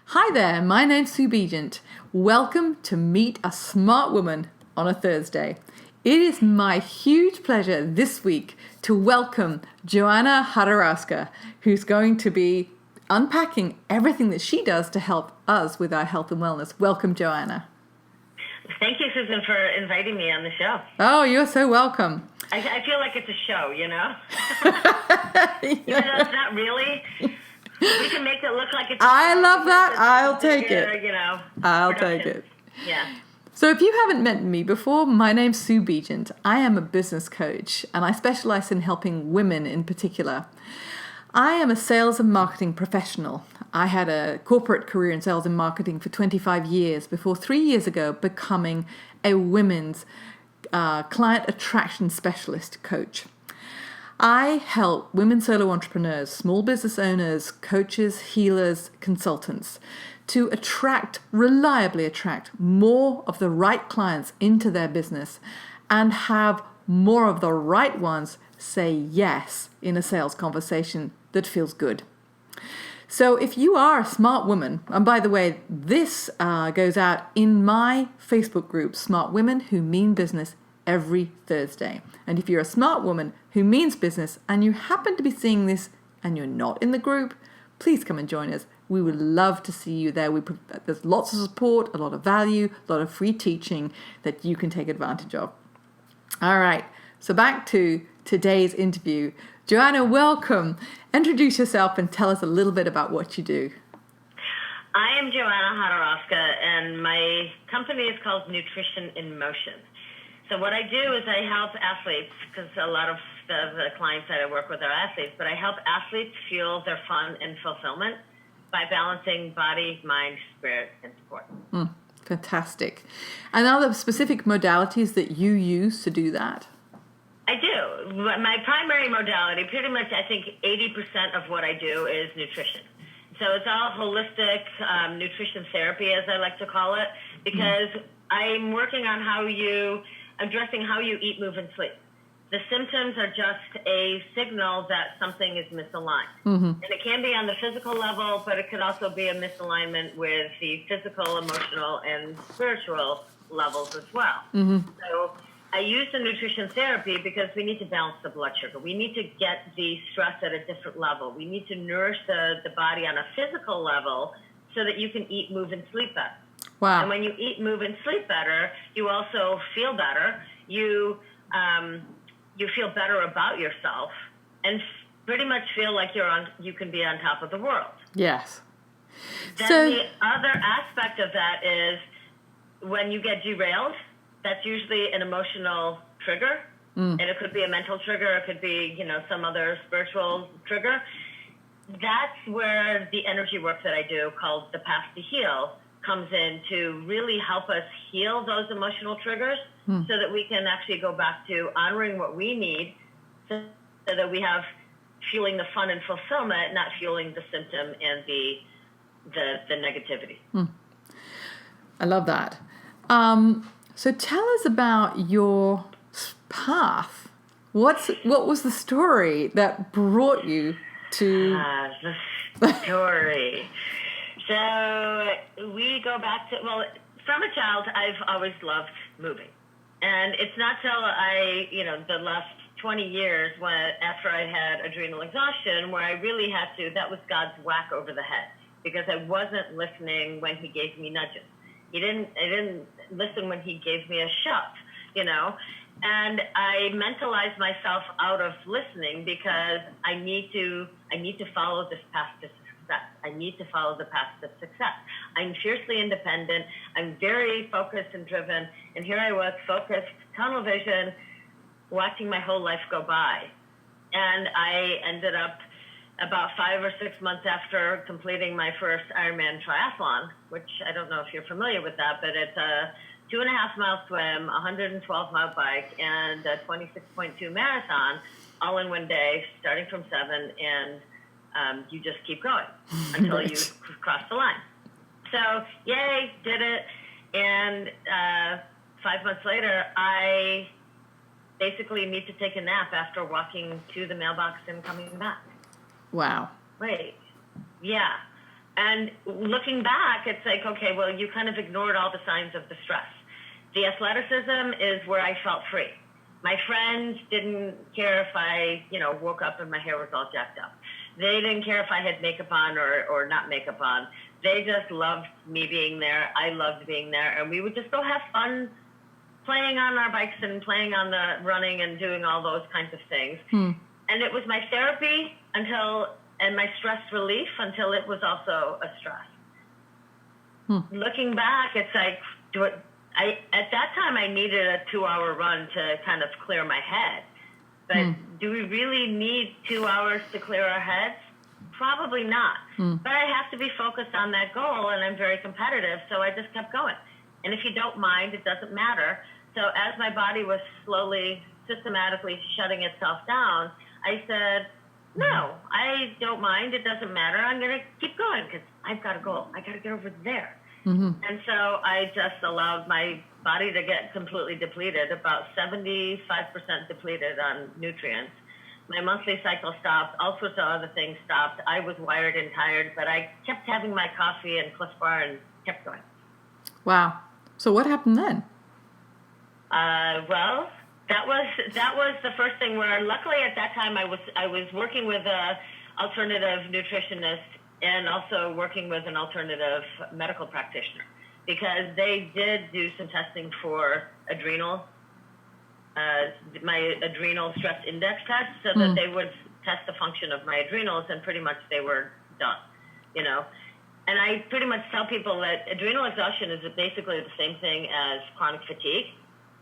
Hi there, my name's Sue Begent. Welcome to Meet a Smart Woman on a Thursday. It is my huge pleasure this week to welcome Joanna Chodorowska, who's going to be unpacking everything that she does to help us with our health and wellness. Welcome, Joanna. Thank you, Susan, for inviting me on the show. Oh, you're so welcome. I feel like it's a show, you know? Even though it's not really. We can make it look like it's a I show love that. because I'll it's take bigger, it. You know, I'll take it. Yeah. So if you haven't met me before, my name's Sue Begent. I am a business coach and I specialize in helping women in particular. I am a sales and marketing professional. I had a corporate career in sales and marketing for 25 years before 3 years ago becoming a women's client attraction specialist coach. I help women solo entrepreneurs, small business owners, coaches, healers, consultants to reliably attract more of the right clients into their business and have more of the right ones say yes in a sales conversation that feels good. So if you are a smart woman, and by the way, this goes out in my Facebook group, Smart Women Who Mean Business, every Thursday. And if you're a smart woman who means business and you happen to be seeing this and you're not in the group, please come and join us. We would love to see you there. There's lots of support, a lot of value, a lot of free teaching that you can take advantage of. All right, so back to today's interview. Joanna, welcome. Introduce yourself and tell us a little bit about what you do. I am Joanna Chodorowska, and my company is called Nutrition in Motion. So what I do is I help athletes, because a lot of the clients that I work with are athletes, but I help athletes fuel their fun and fulfillment by balancing body, mind, spirit, and sport. Fantastic. And are there specific modalities that you use to do that? I do. My primary modality, pretty much I think 80% of what I do is nutrition. So it's all holistic nutrition therapy, as I like to call it, because I'm working on addressing how you eat, move, and sleep. The symptoms are just a signal that something is misaligned. And it can be on the physical level, but it could also be a misalignment with the physical, emotional, and spiritual levels as well. So I use the nutrition therapy because we need to balance the blood sugar. We need to get the stress at a different level. We need to nourish the body on a physical level so that you can eat, move, and sleep better. Wow. And when you eat, move, and sleep better, you also feel better. You feel better about yourself, and pretty much feel like you can be on top of the world. Yes. Then the other aspect of that is when you get derailed, that's usually an emotional trigger, and it could be a mental trigger, it could be some other spiritual trigger. That's where the energy work that I do, called the Path to Heal, comes in to really help us heal those emotional triggers so that we can actually go back to honoring what we need so that we have fueling the fun and fulfillment, not fueling the symptom and the negativity. I love that. So tell us about your path. What was the story that brought you to... the story. So we go back to, from a child, I've always loved moving. And it's not till the last 20 years after I had adrenal exhaustion where I really had to, that was God's whack over the head, because I wasn't listening when he gave me nudges. I didn't listen when he gave me a shove, and I mentalized myself out of listening because I need to follow this path to success. I need to follow the path to success. I'm fiercely independent. I'm very focused and driven. And here I was, focused, tunnel vision, watching my whole life go by. And I ended up about 5 or 6 months after completing my first Ironman triathlon, which I don't know if you're familiar with that, but it's a 2.5-mile swim, 112-mile bike, and a 26.2 marathon, all in one day, starting from 7, and you just keep going until you cross the line. So, yay, did it. And 5 months later, I basically need to take a nap after walking to the mailbox and coming back. Wow. Wait, yeah. And looking back, it's like, okay, well, you kind of ignored all the signs of the stress. The athleticism is where I felt free. My friends didn't care if I, woke up and my hair was all jacked up. They didn't care if I had makeup on or not makeup on. They just loved me being there. I loved being there. And we would just go have fun playing on our bikes and playing on the running and doing all those kinds of things. And it was my therapy and my stress relief until it was also a stress. Looking back, it's like, at that time I needed a 2-hour run to kind of clear my head. But do we really need 2 hours to clear our heads? Probably not. But I have to be focused on that goal, and I'm very competitive, so I just kept going. And if you don't mind, it doesn't matter. So as my body was slowly, systematically shutting itself down, I said, no, I don't mind. It doesn't matter. I'm going to keep going because I've got a goal. I got to get over there. And so I just allowed my body to get completely depleted, about 75% depleted on nutrients. My monthly cycle stopped. All sorts of other things stopped. I was wired and tired, but I kept having my coffee and Cliff Bar and kept going. Wow. So what happened then? Well, that was the first thing where, luckily at that time I was working with a alternative nutritionist and also working with an alternative medical practitioner, because they did do some testing for my adrenal stress index test, so that they would test the function of my adrenals, and pretty much they were done, And I pretty much tell people that adrenal exhaustion is basically the same thing as chronic fatigue.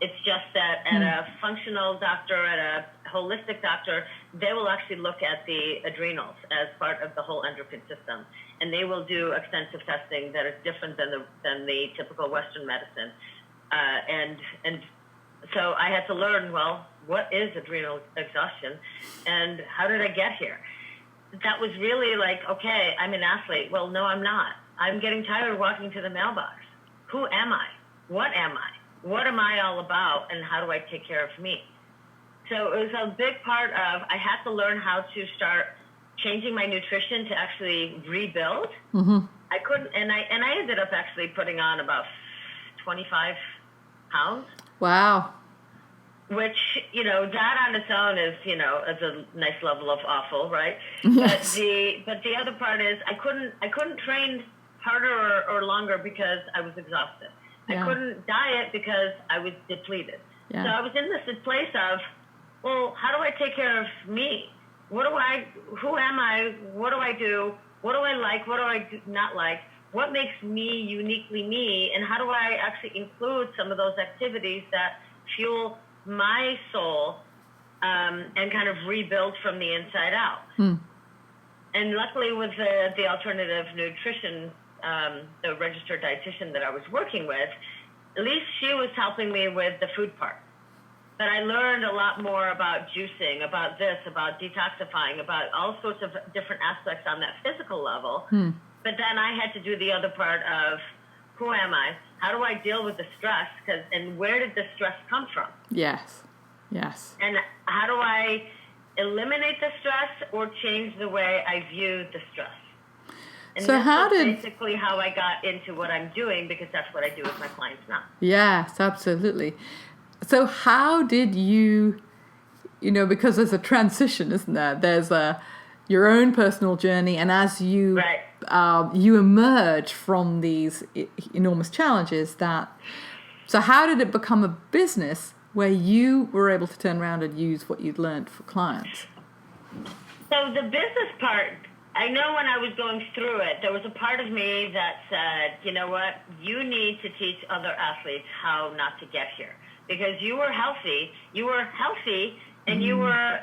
It's just that at a functional doctor, at a holistic doctor, they will actually look at the adrenals as part of the whole endocrine system. And they will do extensive testing that is different than the typical Western medicine. And so I had to learn, well, what is adrenal exhaustion and how did I get here? That was really like, okay, I'm an athlete. Well, no, I'm not. I'm getting tired of walking to the mailbox. Who am I? What am I? What am I all about, and how do I take care of me? So it was a big part of, I had to learn how to start changing my nutrition to actually rebuild. I couldn't, and I ended up actually putting on about 25 pounds. Wow. Which, that on its own is, is a nice level of awful, right? Yes. But the other part is I couldn't train harder or longer because I was exhausted. Yeah. I couldn't diet because I was depleted. Yeah. So I was in this place of, well, how do I take care of me? Who am I? What do I do? What do I like? What do I not like? What makes me uniquely me? And how do I actually include some of those activities that fuel my soul and kind of rebuild from the inside out? And luckily with the alternative nutrition, the registered dietitian that I was working with, at least she was helping me with the food part. But I learned a lot more about juicing, about this, about detoxifying, about all sorts of different aspects on that physical level. But then I had to do the other part of, who am I? How do I deal with the stress? And where did the stress come from? Yes. And how do I eliminate the stress or change the way I view the stress? And so basically how I got into what I'm doing, because that's what I do with my clients now. Yes, absolutely. So how did you, because there's a transition, isn't there? There's your own personal journey, and as you you emerge from these enormous challenges, so how did it become a business where you were able to turn around and use what you'd learned for clients? So the business part, I know when I was going through it, there was a part of me that said, you know what, you need to teach other athletes how not to get here. Because you were healthy, and you were,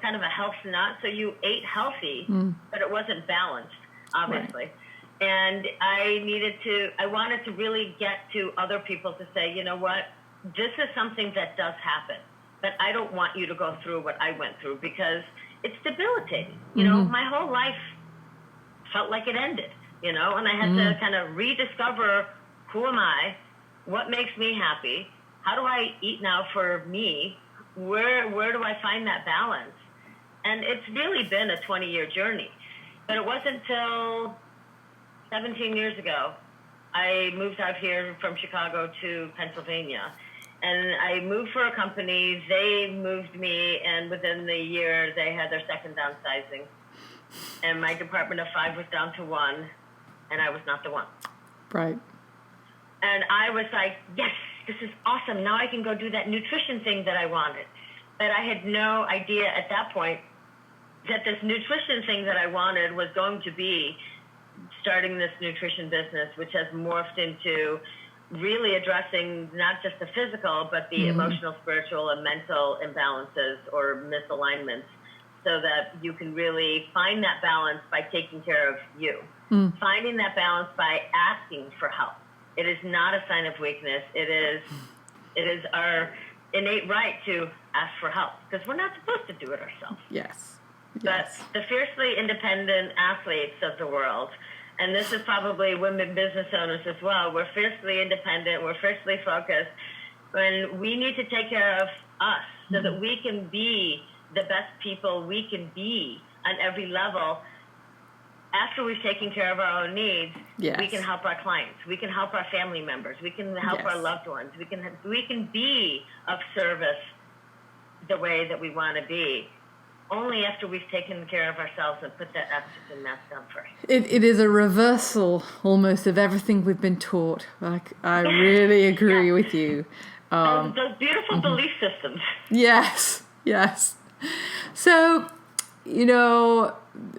kind of a health nut, so you ate healthy, but it wasn't balanced, obviously. Right. And I wanted to really get to other people to say, you know what, this is something that does happen, but I don't want you to go through what I went through, because it's debilitating. My whole life felt like it ended, and I had to kind of rediscover, who am I, what makes me happy, how do I eat now for me, where do I find that balance? And it's really been a 20-year journey. But it wasn't until 17 years ago, I moved out here from Chicago to Pennsylvania. And I moved for a company. They moved me, and within the year, they had their second downsizing. And my department of 5 was down to 1, and I was not the one. Right. And I was like, yes, this is awesome. Now I can go do that nutrition thing that I wanted. But I had no idea at that point that this nutrition thing that I wanted was going to be starting this nutrition business, which has morphed into really addressing not just the physical, but the emotional, spiritual, and mental imbalances or misalignments, so that you can really find that balance by taking care of you. Finding that balance by asking for help. It is not a sign of weakness. It is our innate right to ask for help, because we're not supposed to do it ourselves. Yes. But the fiercely independent athletes of the world, and this is probably women business owners as well, we're fiercely independent, we're fiercely focused, and we need to take care of us so that we can be the best people we can be on every level. After we've taken care of our own needs, we can help our clients, we can help our family members, we can help our loved ones, we can be of service the way that we want to be, only after we've taken care of ourselves and put that oxygen mask on first. It is a reversal almost of everything we've been taught. Like, I really agree with you. Those beautiful belief systems. Yes. So,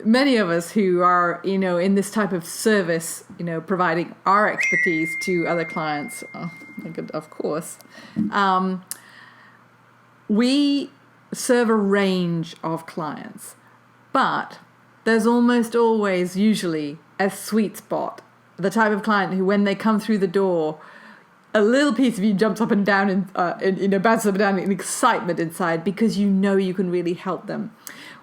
many of us who are, in this type of service, providing our expertise to other clients, of course, we serve a range of clients, but there's almost always usually a sweet spot, the type of client who, when they come through the door, a little piece of you jumps up and down and bounces up and down in excitement inside, because you can really help them.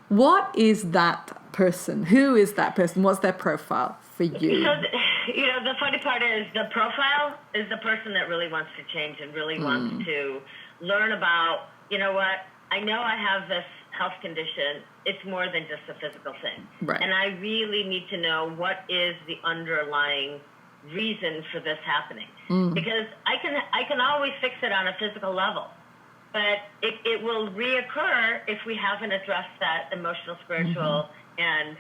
What is that person? Who is that person? What's their profile for you? So, the funny part is the profile is the person that really wants to change and really wants to learn about, I know I have this health condition. It's more than just a physical thing. Right. And I really need to know what is the underlying reason for this happening. Because I can always fix it on a physical level, but it will reoccur if we haven't addressed that emotional, spiritual, and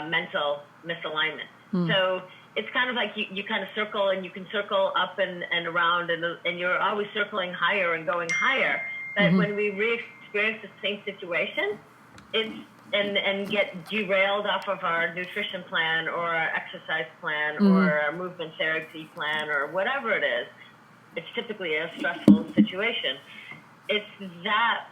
mental misalignment. So it's kind of like you kind of circle, and you can circle up and around, and you're always circling higher and going higher. But when we re-experience the same situation, and get derailed off of our nutrition plan or our exercise plan or our movement therapy plan or whatever it is, it's typically a stressful situation. It's that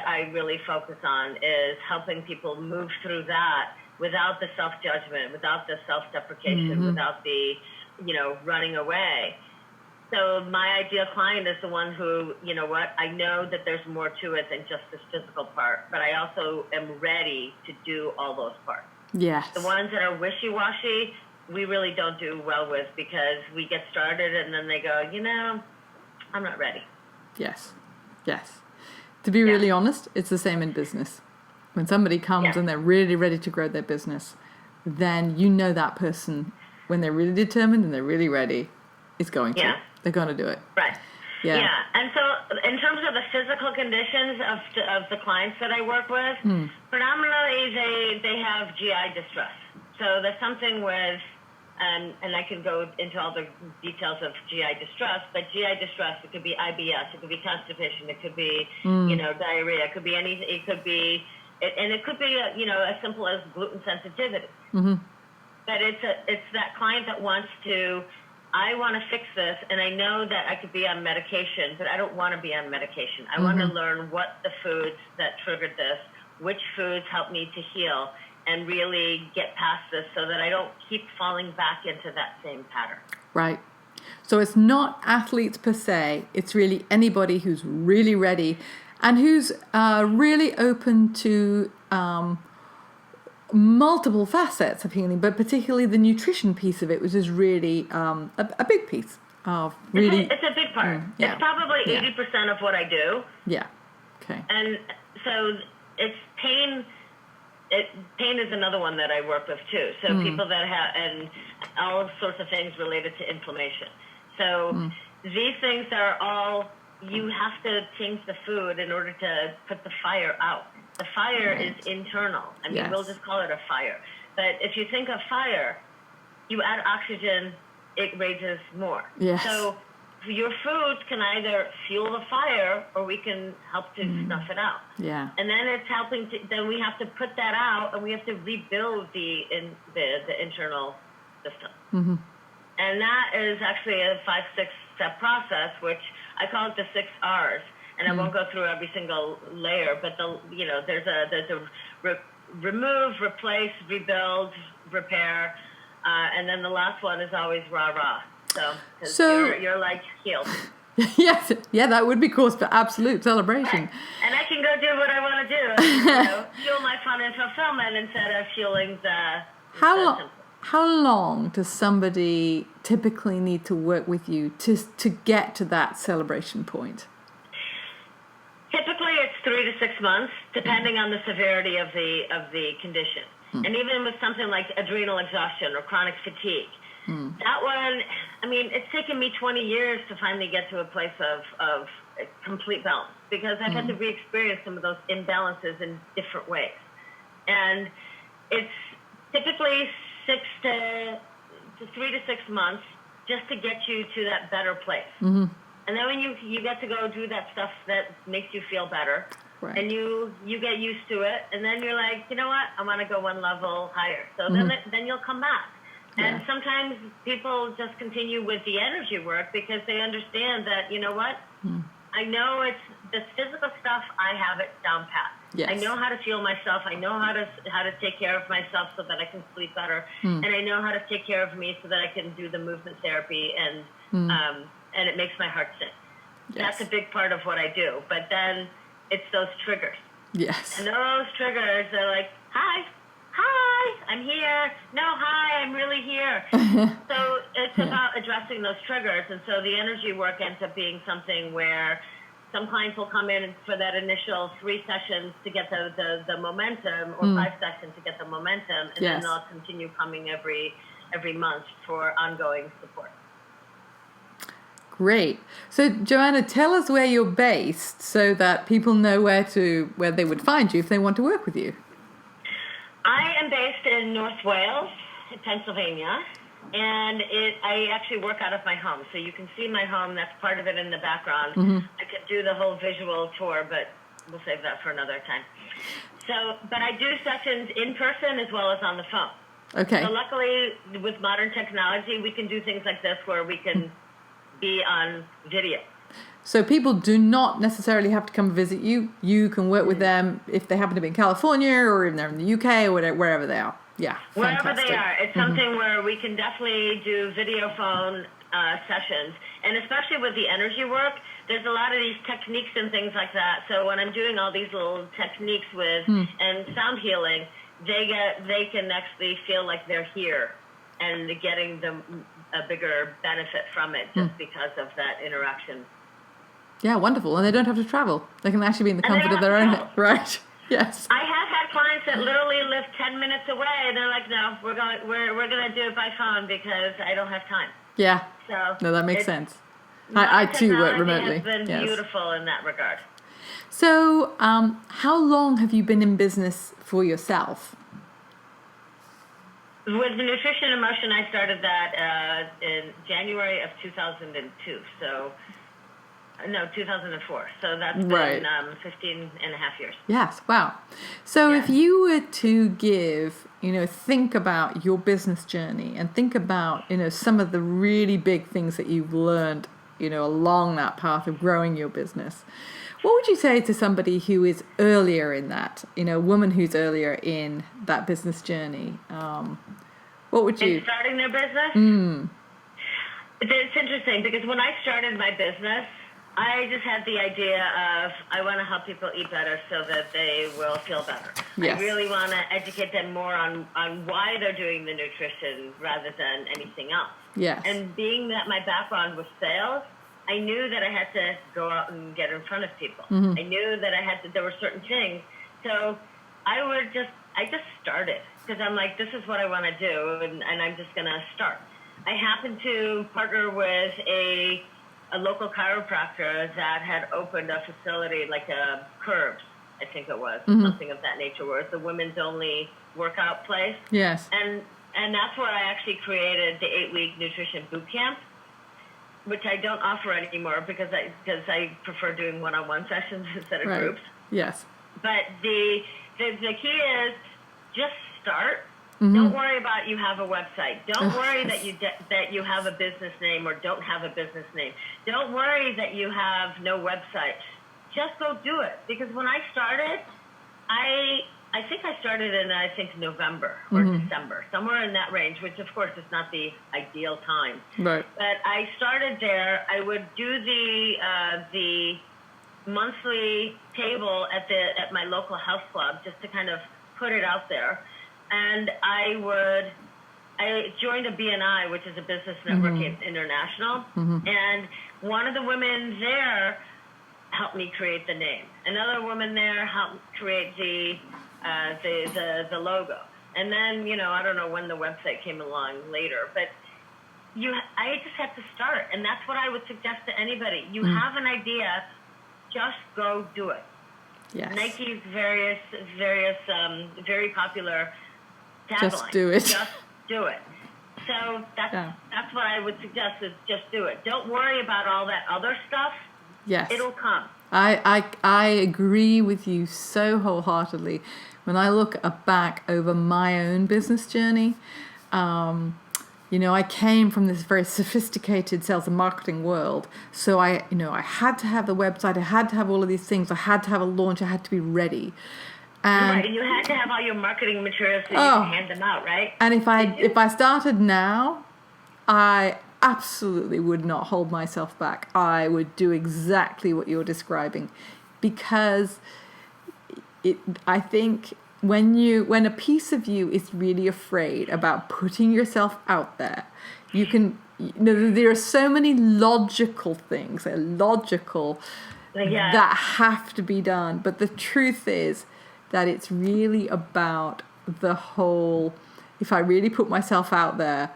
I really focus on, is helping people move through that without the self-judgment, without the self-deprecation, without the, running away. So my ideal client is the one who, I know that there's more to it than just this physical part, but I also am ready to do all those parts. Yes. The ones that are wishy-washy, we really don't do well with, because we get started and then they go, I'm not ready. Yes. To be really honest, it's the same in business. When somebody comes and they're really ready to grow their business, then that person, when they're really determined and they're really ready, is going to. They're going to do it. Right. Yeah. And so in terms of the physical conditions of the clients that I work with, predominantly they have GI distress. So there's something with, and I can go into all the details of GI distress, but GI distress, it could be IBS, it could be constipation, it could be, diarrhea, it could be anything, it could be as simple as gluten sensitivity. But it's that client that wants to, I want to fix this, and I know that I could be on medication, but I don't want to be on medication. I want to learn what the foods that triggered this, which foods help me to heal, and really get past this so that I don't keep falling back into that same pattern. Right. So it's not athletes per se. It's really anybody who's really ready and who's really open to multiple facets of healing, but particularly the nutrition piece of it, which is really a big piece of really. It's a big part. It's probably 80% of what I do. Yeah. Okay. And so it's pain. pain is another one that I work with too. So people that have, and all sorts of things related to inflammation. So these things are all, you have to change the food in order to put the fire out. The fire is internal. I mean, we'll just call it a fire. But if you think of fire, you add oxygen, it rages more. Yes. So your foods can either fuel the fire or we can help to snuff it out. Yeah. And then it's helping to, then we have to put that out and we have to rebuild the internal system. Mm-hmm. And that is actually a 5-6 step process, which I call it the 6 R's. And I won't go through every single layer, but there's a remove, replace, rebuild, repair, and then the last one is always rah-rah. So you're like healed. Yes, yeah, that would be cause for absolute celebration. Right. And I can go do what I want to do, fuel my fun and fulfillment instead of fueling the. How long does somebody typically need to work with you to get to that celebration point? Typically, it's 3 to 6 months, depending on the severity of the condition. And even with something like adrenal exhaustion or chronic fatigue, that one, I mean, it's taken me 20 years to finally get to a place of complete balance because I've had to re-experience some of those imbalances in different ways. And it's typically 3 to 6 months just to get you to that better place. Mm-hmm. And then when you get to go do that stuff that makes you feel better, right. And you get used to it, and then you're like, you know what, I want to go one level higher. So then you'll come back. And sometimes people just continue with the energy work because they understand that, you know what, I know it's the physical stuff, I have it down pat. Yes. I know how to fuel myself. I know how to take care of myself so that I can sleep better. And I know how to take care of me so that I can do the movement therapy and it makes my heart sing. Yes. That's a big part of what I do. But then it's those triggers. Yes. And those triggers are like, hi, I'm here. No, hi, I'm really here. So it's about addressing those triggers. And so the energy work ends up being something where some clients will come in for that initial 3 sessions to get the momentum or 5 sessions to get the momentum. And then they'll continue coming every month for ongoing support. Great. So, Joanna, tell us where you're based so that people know where they would find you if they want to work with you. I am based in North Wales, Pennsylvania, and I actually work out of my home. So you can see my home. That's part of it in the background. I could do the whole visual tour, but we'll save that for another time. But I do sessions in person as well as on the phone. Okay. So luckily, with modern technology, we can do things like this where we can be on video. So people do not necessarily have to come visit you. You can work with them if they happen to be in California or if they're in the UK or wherever they are. Yeah, wherever fantastic. they are. It's something where we can definitely do video phone sessions. And especially with the energy work, there's a lot of these techniques and things like that. So when I'm doing all these little techniques with and sound healing, they can actually feel like they're here and getting a bigger benefit from it just because of that interaction. Yeah, wonderful. And they don't have to travel. They can actually be in the comfort of their own head. Right. Yes. I have had clients that literally live 10 minutes away and they're like, no, we're going to do it by phone because I don't have time. Yeah. So no, that makes sense. I too work remotely. It's been beautiful in that regard. So, how long have you been in business for yourself? With the Nutrition and Motion, I started that in January of 2002. So, no, 2004. So that's been 15 and a half years. Yes, wow. So if you were to think about your business journey and think about, some of the really big things that you've learned, along that path of growing your business, what would you say to somebody who is earlier in that, a woman who's earlier in that business journey? What would you... In starting their business? It's interesting because when I started my business, I just had the idea of I want to help people eat better so that they will feel better. Yes. I really want to educate them more on why they're doing the nutrition rather than anything else. Yes. And being that my background was sales, I knew that I had to go out and get in front of people. I knew that there were certain things. So I would just I just started because I'm like, this is what I want to do, and I'm just going to start. I happened to partner with a local chiropractor that had opened a facility, like a Curbs, I think it was, something of that nature, where it's a women's only workout place. Yes. And that's where I actually created the 8-week nutrition boot camp, which I don't offer anymore because I prefer doing one-on-one sessions instead of groups. Yes. But the key is just start. Don't worry about you have a website. Don't worry that you have a business name or don't have a business name. Don't worry that you have no website. Just go do it. Because when I started, I think I started in November or December, somewhere in that range, which of course is not the ideal time. Right. But I started there. I would do the monthly table at my local health club just to kind of put it out there. And I joined a BNI, which is a Business Network International, and one of the women there helped me create the name. Another woman there helped create the logo. And then, I don't know when the website came along later, but I just had to start. And that's what I would suggest to anybody. You have an idea, just go do it. Yes. Nike's various very popular tagline. Just do it. Just do it. So that's what I would suggest is just do it. Don't worry about all that other stuff. Yes. It'll come. I agree with you so wholeheartedly. When I look back over my own business journey, I came from this very sophisticated sales and marketing world. So I had to have the website. I had to have all of these things. I had to have a launch. I had to be ready. Right, and you had to have all your marketing materials so you can hand them out, right? And if I started now, I absolutely would not hold myself back. I would do exactly what you're describing, because I think when a piece of you is really afraid about putting yourself out there, there are so many logical things that have to be done. But the truth is that it's really about the whole, if I really put myself out there,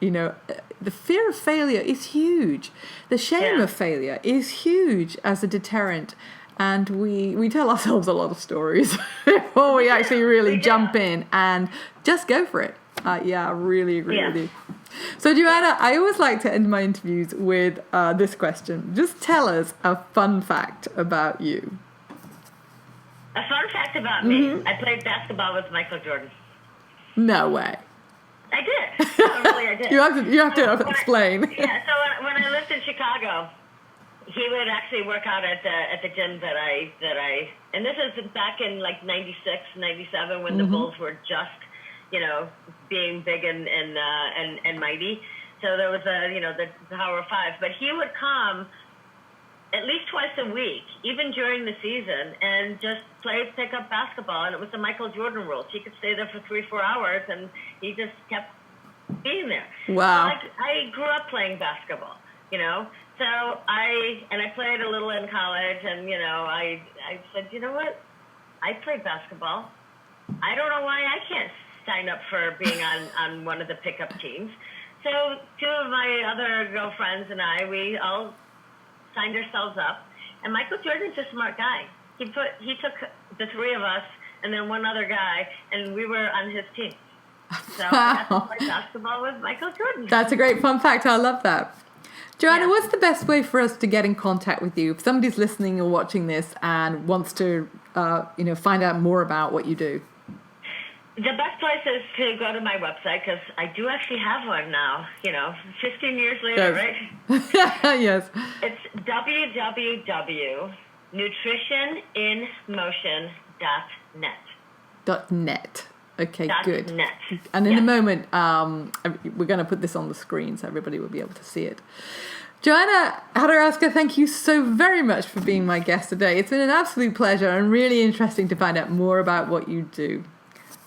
the fear of failure is huge. The shame of failure is huge as a deterrent. And we tell ourselves a lot of stories before we actually really jump in and just go for it. I really agree with you. So, Joanna, I always like to end my interviews with this question. Just tell us a fun fact about you. A fun fact about me. I played basketball with Michael Jordan. No way. I did. Really, I did. you have to explain. So when I lived in Chicago, he would actually work out at the gym that I and this is back in like 96, 97 when the Bulls were just, being big and mighty. So there was the Power Five, but he would come at least twice a week, even during the season, and just pick up basketball. And it was the Michael Jordan rules. He could stay there for 3-4 hours, and he just kept being there. Wow. So I grew up playing basketball, So I played a little in college, and, I said, you know what? I played basketball. I don't know why I can't sign up for being on one of the pickup teams. So two of my other girlfriends and we all signed ourselves up. And Michael Jordan's a smart guy. He took the three of us and then one other guy, and we were on his team. So I got to play basketball with Michael Jordan. That's a great fun fact. I love that. Joanna, what's the best way for us to get in contact with you? If somebody's listening or watching this and wants to, find out more about what you do. The best place is to go to my website, because I do actually have one now, 15 years later, right? Yes. It's www.nutritioninmotion.net. .net. Okay, good. .net. And in a moment, we're going to put this on the screen so everybody will be able to see it. Joanna Chodorowska, thank you so very much for being my guest today. It's been an absolute pleasure and really interesting to find out more about what you do.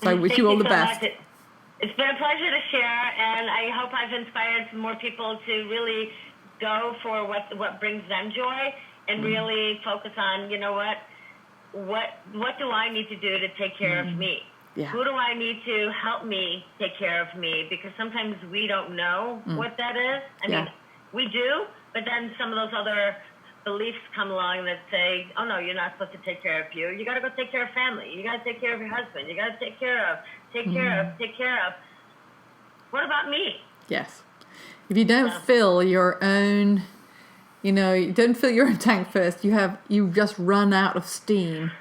So I wish you all the best. It's been a pleasure to share, and I hope I've inspired some more people to really go for what brings them joy and really focus on, what do I need to do to take care of me? Yeah. Who do I need to help me take care of me? Because sometimes we don't know what that is. I mean, we do, but then some of those other beliefs come along that say, oh, no, you're not supposed to take care of you. You got to go take care of family. You got to take care of your husband. You got to take care of. What about me? Yes. If you don't fill your own, you don't fill your own tank first, you just run out of steam.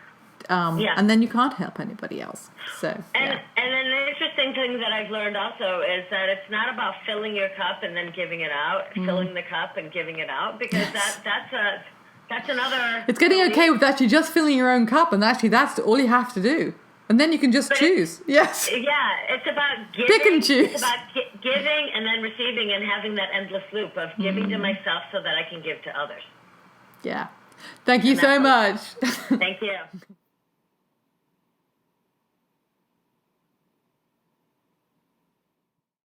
And then you can't help anybody else. So, and then the interesting thing that I've learned also is that it's not about filling your cup and then giving it out, filling the cup and giving it out, because that's another. It's getting okay with actually just filling your own cup, and actually that's all you have to do, and then you can just choose. Yes. Yeah, it's about giving. Pick and choose. It's about giving and then receiving and having that endless loop of giving to myself so that I can give to others. Yeah. Thank you so much. Thank you.